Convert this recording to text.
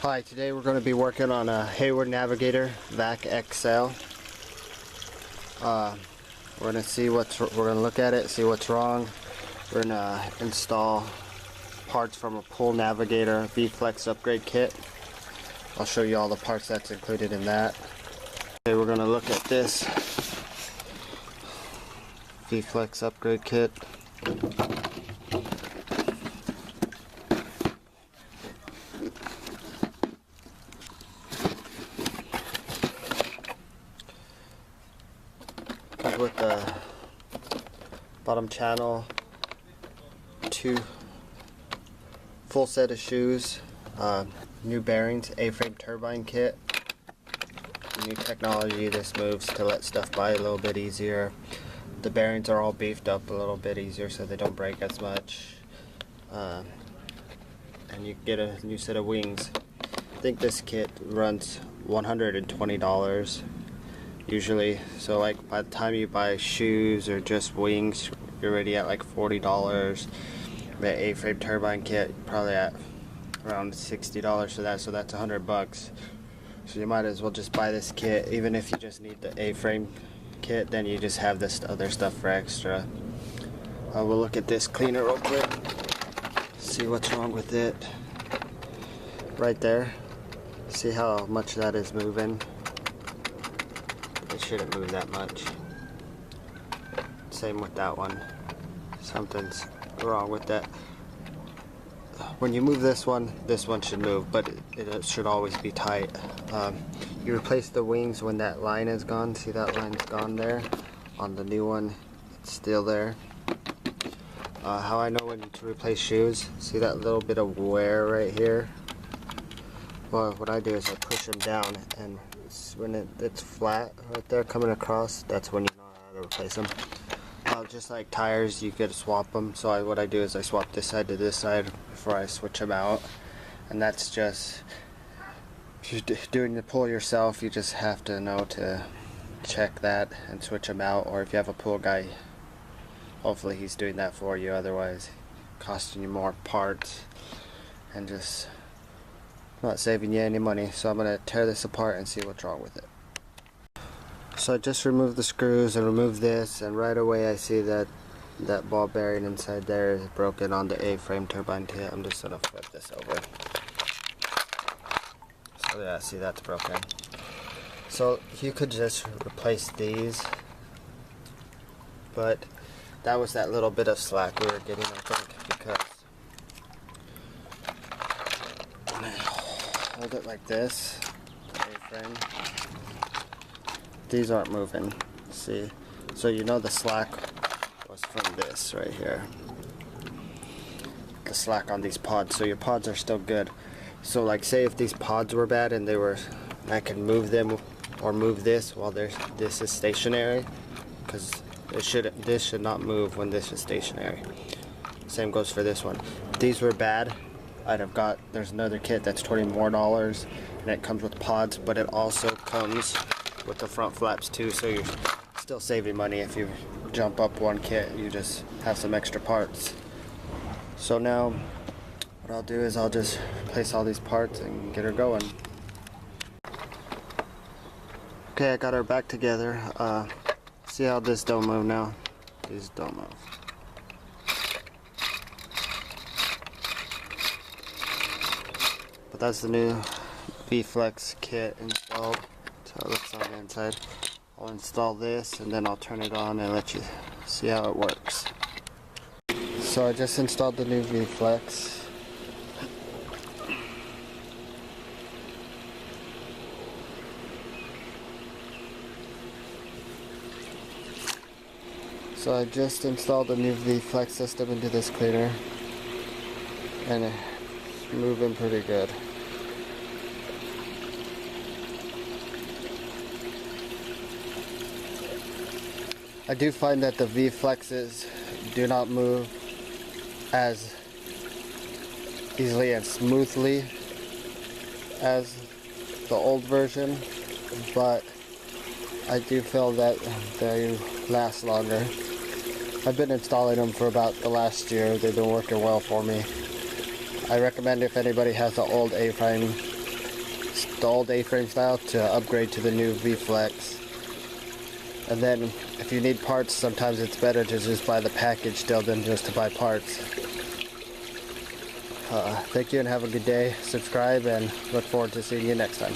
Hi, today we're going to be working on a Hayward Navigator VFLEX. We're going to look at it, see what's wrong. We're going to install parts from a Pool Navigator VFLEX upgrade kit. I'll show you all the parts that's included in that. Okay, we're going to look at this VFLEX upgrade kit. Comes with the bottom channel, 2 full set of shoes, new bearings, A-frame turbine kit, new technology. This moves to let stuff by a little bit easier. The bearings are all beefed up a little bit easier so they don't break as much, and you get a new set of wings. I think this kit runs $120 usually, so like by the time you buy shoes or just wings, you're already at like $40. The A-frame turbine kit probably at around $60 for that, so that's $100. So you might as well just buy this kit. Even if you just need the A-frame kit, then you just have this other stuff for extra. We'll look at this cleaner real quick, see what's wrong with it. Right there, see how much that is moving? It shouldn't move that much. Same with that one. Something's wrong with that. When you move this one should move, but it should always be tight. You replace the wings when that line is gone. See, that line's gone there. On the new one, it's still there. How I know when to replace shoes, see that little bit of wear right here? Well, what I do is I push them down, and when it's flat right there coming across, that's when you know how to replace them. Just like tires, you could swap them. So what I do is I swap this side to this side before I switch them out. And that's just, if you're doing the pull yourself, you just have to know to check that and switch them out. Or if you have a pool guy, hopefully he's doing that for you. Otherwise, costing you more parts and just not saving you any money. So I'm going to tear this apart and see what's wrong with it. So I just removed the screws and removed this, and right away I see that ball bearing inside there is broken on the A-frame turbine kit. I'm just going to flip this over. So yeah, see, that's broken. So you could just replace these, but that was that little bit of slack we were getting, I think, because when I hold it like this, the A-frame, these aren't moving, see? So you know the slack was from this right here. The slack on these pods, so your pods are still good. So like, say if these pods were bad and I could move them or move this while this is stationary, because this should not move when this is stationary. Same goes for this one. If these were bad, there's another kit that's $20 more, and it comes with pods, but it also comes with the front flaps too, so you're still saving money. If you jump up one kit, you just have some extra parts. So now what I'll do is I'll just replace all these parts and get her going. Okay, I got her back together. See how this don't move now? These don't move. But that's the new VFLEX kit installed. That's how it looks on the inside. I'll install this and then I'll turn it on and let you see how it works. So I just installed the new VFLEX. So I just installed the new VFLEX system into this cleaner, and it's moving pretty good. I do find that the VFLEXs do not move as easily and smoothly as the old version, but I do feel that they last longer. I've been installing them for about the last year. They've been working well for me. I recommend if anybody has an old A-frame the old A-frame style to upgrade to the new VFLEX. And then if you need parts, sometimes it's better to just buy the package deal than just to buy parts. Thank you and have a good day. Subscribe and look forward to seeing you next time.